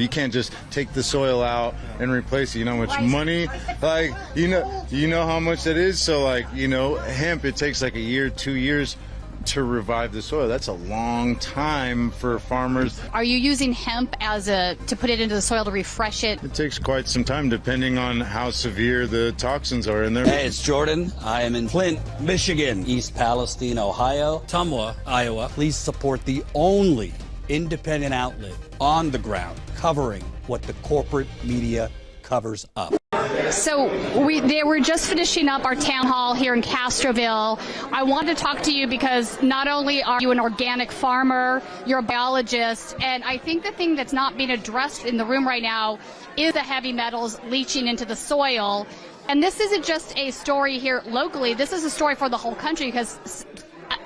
You can't just take the soil out and replace it. You know how much money, like, you know how much that is? So, like, hemp, it takes like a year, 2 years to revive the soil. That's a long time for farmers. Are you using hemp to put it into the soil to refresh it? It takes quite some time depending on how severe the toxins are in there. Hey, it's Jordan. I am in Flint, Michigan, East Palestine, Ohio, Tumwa, Iowa. Please support the only independent outlet on the ground covering what the corporate media covers up. So they were just finishing up our town hall here in Castroville. I wanted to talk to you because not only are you an organic farmer, you're a biologist, and I think the thing that's not being addressed in the room right now is the heavy metals leaching into the soil. And this isn't just a story here locally. This is a story for the whole country because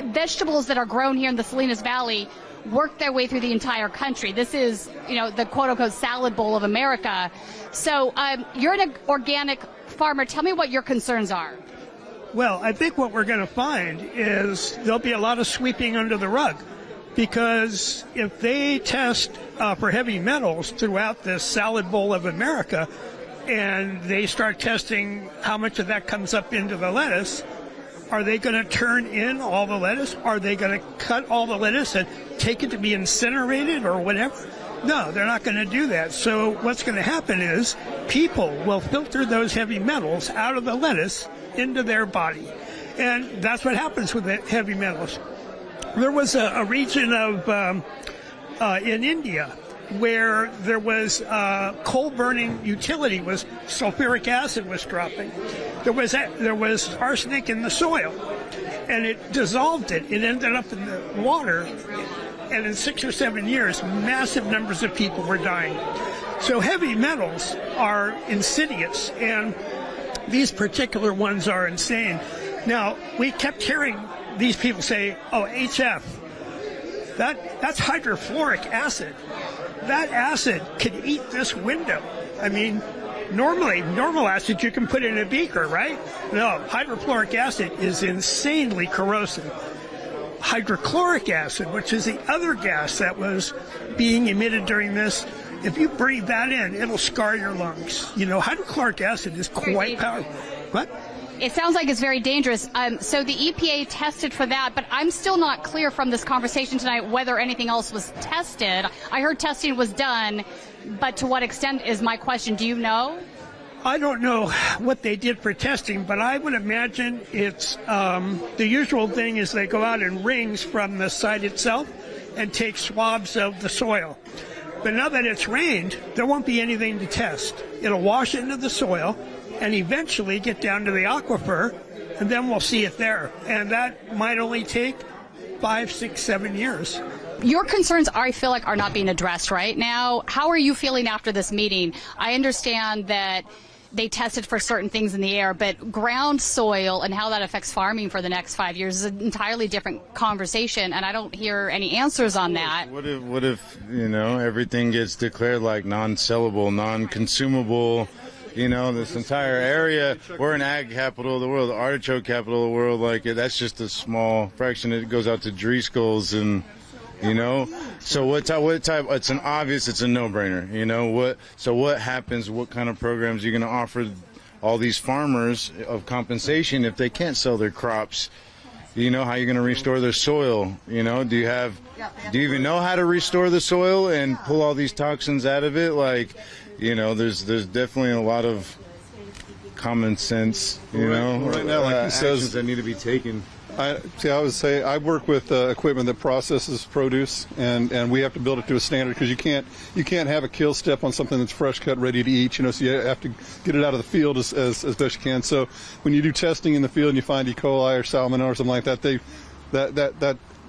vegetables that are grown here in the Salinas Valley work their way through the entire country. This is, the quote-unquote salad bowl of America. So you're an organic farmer. Tell me what your concerns are. Well, I think what we're going to find is there'll be a lot of sweeping under the rug, because if they test for heavy metals throughout this salad bowl of America and they start testing how much of that comes up into the lettuce, are they going to turn in all the lettuce? Are they going to cut all the lettuce and take it to be incinerated or whatever? No, they're not going to do that. So what's going to happen is people will filter those heavy metals out of the lettuce into their body. And that's what happens with the heavy metals. There was a region of in India where there was coal-burning utility, was sulfuric acid was dropping. There was arsenic in the soil, and it dissolved it. It ended up in the water, and in 6 or 7 years, massive numbers of people were dying. So heavy metals are insidious, and these particular ones are insane. Now, we kept hearing these people say, oh, HF, that's hydrofluoric acid. That acid could eat this window. I mean, normal acid you can put in a beaker, right? No, hydrofluoric acid is insanely corrosive. Hydrochloric acid, which is the other gas that was being emitted during this, if you breathe that in, it'll scar your lungs. Hydrochloric acid is quite powerful. What? It sounds like it's very dangerous. So the EPA tested for that, but I'm still not clear from this conversation tonight whether anything else was tested. I heard testing was done, but to what extent is my question. Do you know? I don't know what they did for testing, but I would imagine it's the usual thing is they go out in rings from the site itself and take swabs of the soil. But now that it's rained, there won't be anything to test. It'll wash into the soil and eventually get down to the aquifer, and then we'll see it there. And that might only take 5, 6, 7 years. Your concerns, I feel like, are not being addressed right now. How are you feeling after this meeting? I understand that they tested for certain things in the air, but ground soil and how that affects farming for the next 5 years is an entirely different conversation, and I don't hear any answers on that. What if everything gets declared like non-sellable, non-consumable? This entire area, we're an ag capital of the world, the artichoke capital of the world, that's just a small fraction. It goes out to Driscoll's and, so what type, it's a no-brainer, so what happens, what kind of programs are you going to offer all these farmers of compensation if they can't sell their crops? How you're going to restore their soil? Do you even know how to restore the soil and pull all these toxins out of it? There's definitely a lot of common sense, right now, like he says, that need to be taken. I would say I work with equipment that processes produce, and we have to build it to a standard because you can't have a kill step on something that's fresh cut, ready to eat. So you have to get it out of the field as best you can. So when you do testing in the field and you find E. coli or salmonella or something like that,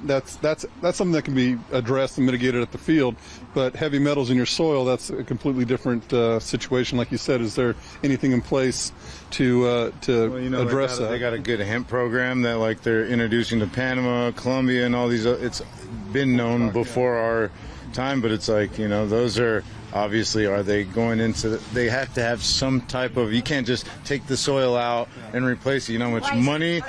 that's something that can be addressed and mitigated at the field. But heavy metals in your soil, that's a completely different situation. Like you said, is there anything in place to address that? They got a good hemp program that they're introducing to Panama, Colombia, and all these. It's been known before our time, but it's those are obviously, are they going into they have to have some type of, you can't just take the soil out and replace it. How much money,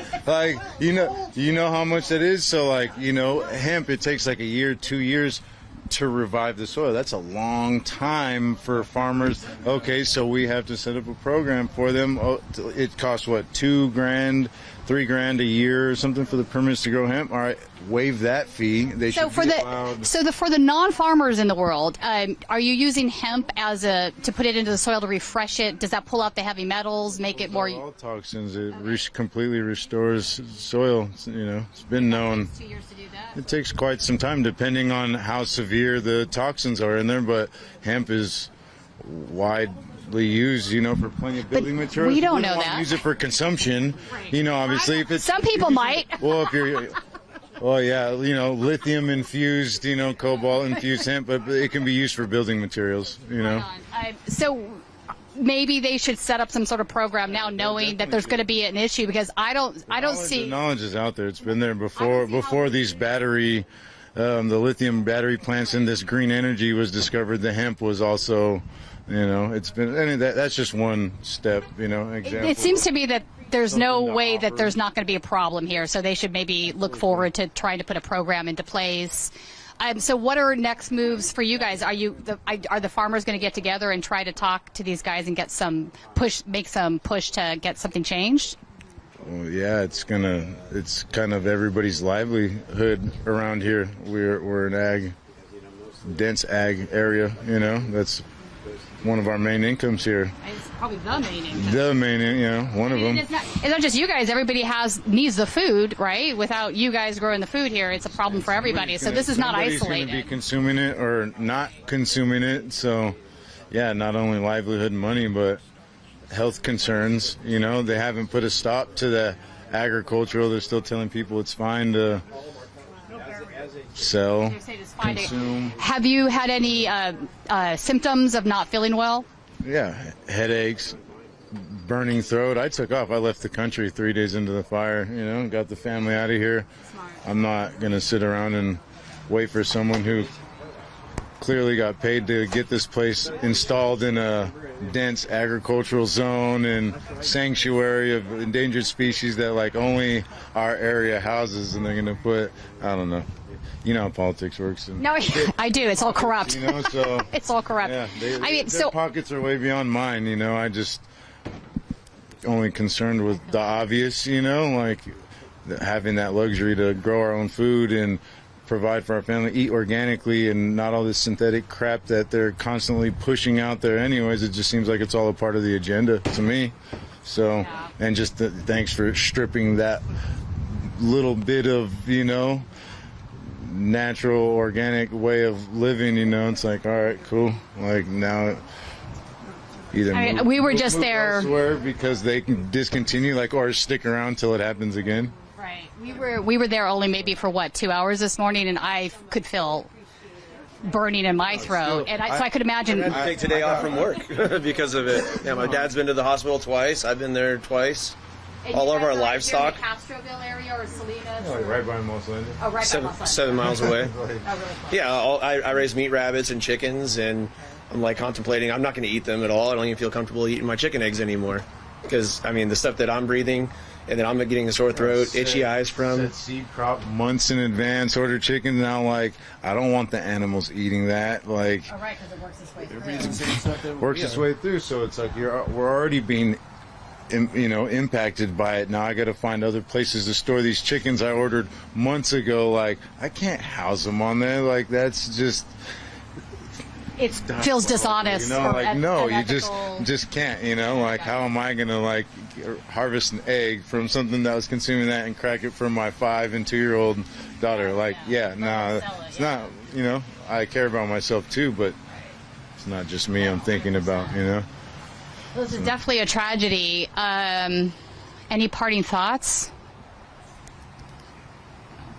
you know how much that is? So hemp, it takes like a year, 2 years to revive the soil. That's a long time for farmers. Okay, so we have to set up a program for them. Oh, it costs what, $2,000, $3,000 a year or something for the permits to grow hemp. All right, waive that fee. They So should for be the allowed. for the non-farmers in the world, are you using hemp to put it into the soil to refresh it? Does that pull out the heavy metals, make it more? All toxins. It completely restores soil. It's been known. 2 years to do that. It takes quite some time, depending on how severe the toxins are in there. But hemp is widely used, for plenty of building materials. we don't wouldn't know want to that. use it for consumption. Obviously, if it's Some people might. Well, if you're. Well, yeah, lithium infused, cobalt infused hemp, but it can be used for building materials. So maybe they should set up some sort of program now, knowing that there's going to be an issue, because I don't see. The knowledge is out there. It's been there before these battery, the lithium battery plants and this green energy was discovered. The hemp was also, it's been. I mean, that's just one step. Example. It seems to me that there's no way that there's not going to be a problem here, so they should maybe look forward to trying to put a program into place. So what are next moves for you guys? Are the farmers going to get together and try to talk to these guys and make some push to get something changed? Well, yeah, it's kind of everybody's livelihood around here. We're an dense ag area. That's one of our main incomes here. It's probably the main income. One of them. It's not just you guys. Everybody needs the food, right? Without you guys growing the food here, it's a problem for everybody. So this is not isolated. Somebody's going to be consuming it or not consuming it. So, yeah, not only livelihood and money, but health concerns. They haven't put a stop to the agricultural. They're still telling people it's fine to sell, consume. Have you had any symptoms of not feeling well? Yeah, headaches, burning throat. I took off. I left the country 3 days into the fire, got the family out of here. Smart. I'm not going to sit around and wait for someone who clearly got paid to get this place installed in a dense agricultural zone and sanctuary of endangered species that only our area houses, and they're going to put, I don't know. You know how politics works. No, I do. It's all corrupt. So it's all corrupt. Yeah, their pockets are way beyond mine. I just only concerned with the obvious. Having that luxury to grow our own food and provide for our family, eat organically, and not all this synthetic crap that they're constantly pushing out there. Anyways, it just seems like it's all a part of the agenda to me. So, and just thanks for stripping that little bit of natural, organic way of living. It's like, all right, cool. Now, either we were just there elsewhere because they can discontinue, or stick around till it happens again. Right. We were there only maybe for 2 hours this morning, and I could feel burning in my throat, and so I could imagine. I had to take today off from work because of it. Yeah, my dad's been to the hospital twice. I've been there twice. All of our livestock. In the Castroville area or Salinas? Right by Los Angeles. Oh, right by Los Angeles. 7 miles away. Oh, really? Yeah, I raise meat rabbits and chickens, and I'm contemplating. I'm not going to eat them at all. I don't even feel comfortable eating my chicken eggs anymore, because the stuff that I'm breathing, and then I'm getting a sore throat, itchy eyes from. Set seed crop months in advance. Order chickens now. I don't want the animals eating that. Oh, right, because it works its way through. Works its way through, so it's we're already being impacted by it. Now I got to find other places to store these chickens I ordered months ago. I can't house them on there. That's just. It feels dishonest. No, you just can't. How am I gonna harvest an egg from something that was consuming that and crack it for my 5 and 2-year-old daughter? It's not. I care about myself too, but it's not just me. I'm thinking about. This is definitely a tragedy. Any parting thoughts?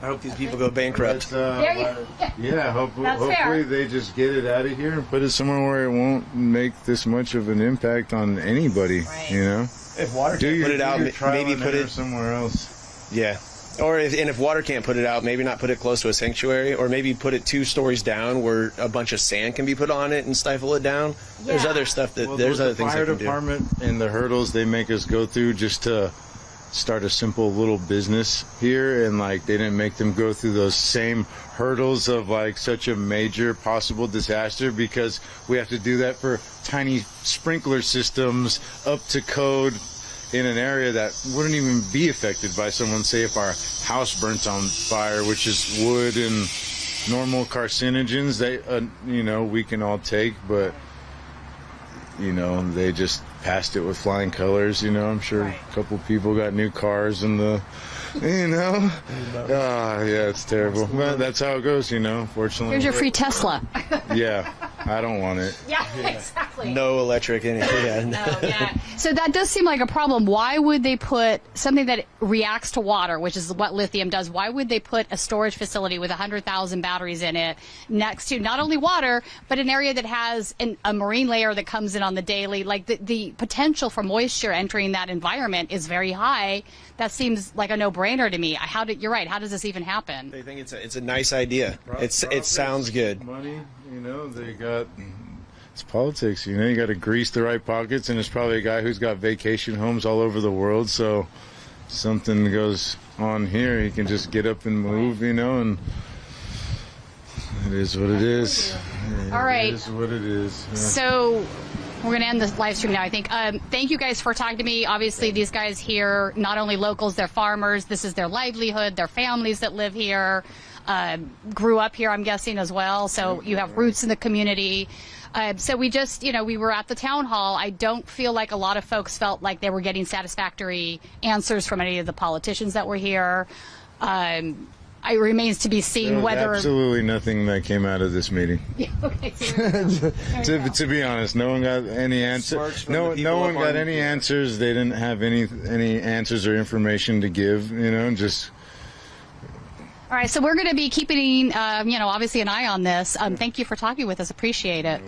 I hope these people go bankrupt. Hopefully they just get it out of here and put it somewhere where it won't make this much of an impact on anybody. Right. If water can't put it out, maybe put it somewhere else. Yeah. Or if water can't put it out, maybe not put it close to a sanctuary, or maybe put it 2 stories down where a bunch of sand can be put on it and stifle it down. Yeah. There's other stuff there's other things they can do. The fire department and the hurdles they make us go through just to start a simple little business here, and like they didn't make them go through those same hurdles of like such a major possible disaster, because we have to do that for tiny sprinkler systems up to code in an area that wouldn't even be affected by someone. Say if our house burnt on fire, which is wood and normal carcinogens, they we can all take, but they just passed it with flying colors. I'm sure a couple people got new cars and yeah, it's terrible. But that's how it goes, fortunately. Here's your free Tesla. Yeah, I don't want it. Yeah, exactly. No electric in it. Yeah. No, yeah. So that does seem like a problem. Why would they put something that reacts to water, which is what lithium does? Why would they put a storage facility with 100,000 batteries in it next to not only water, but an area that has a marine layer that comes in on the daily? Like the potential for moisture entering that environment is very high. That seems like a no-brainer to me. You're right. How does this even happen? They think it's a nice idea. It sounds good. Money, they got. It's politics, you got to grease the right pockets, and it's probably a guy who's got vacation homes all over the world, so something goes on here, he can just get up and move, and it is what it is. All right. It is what it is. Yeah. So we're going to end this live stream now, I think. Thank you guys for talking to me. Obviously, these guys here, not only locals, they're farmers. This is their livelihood, their families that live here, grew up here, I'm guessing, as well. So you have roots in the community. So we just, we were at the town hall. I don't feel like a lot of folks felt like they were getting satisfactory answers from any of the politicians that were here. It remains to be seen whether... Absolutely nothing that came out of this meeting. Yeah, okay, to be honest, no one got any answers. No one got any answers. They didn't have any answers or information to give, just... All right, so we're going to be keeping, obviously an eye on this. Thank you for talking with us. Appreciate it.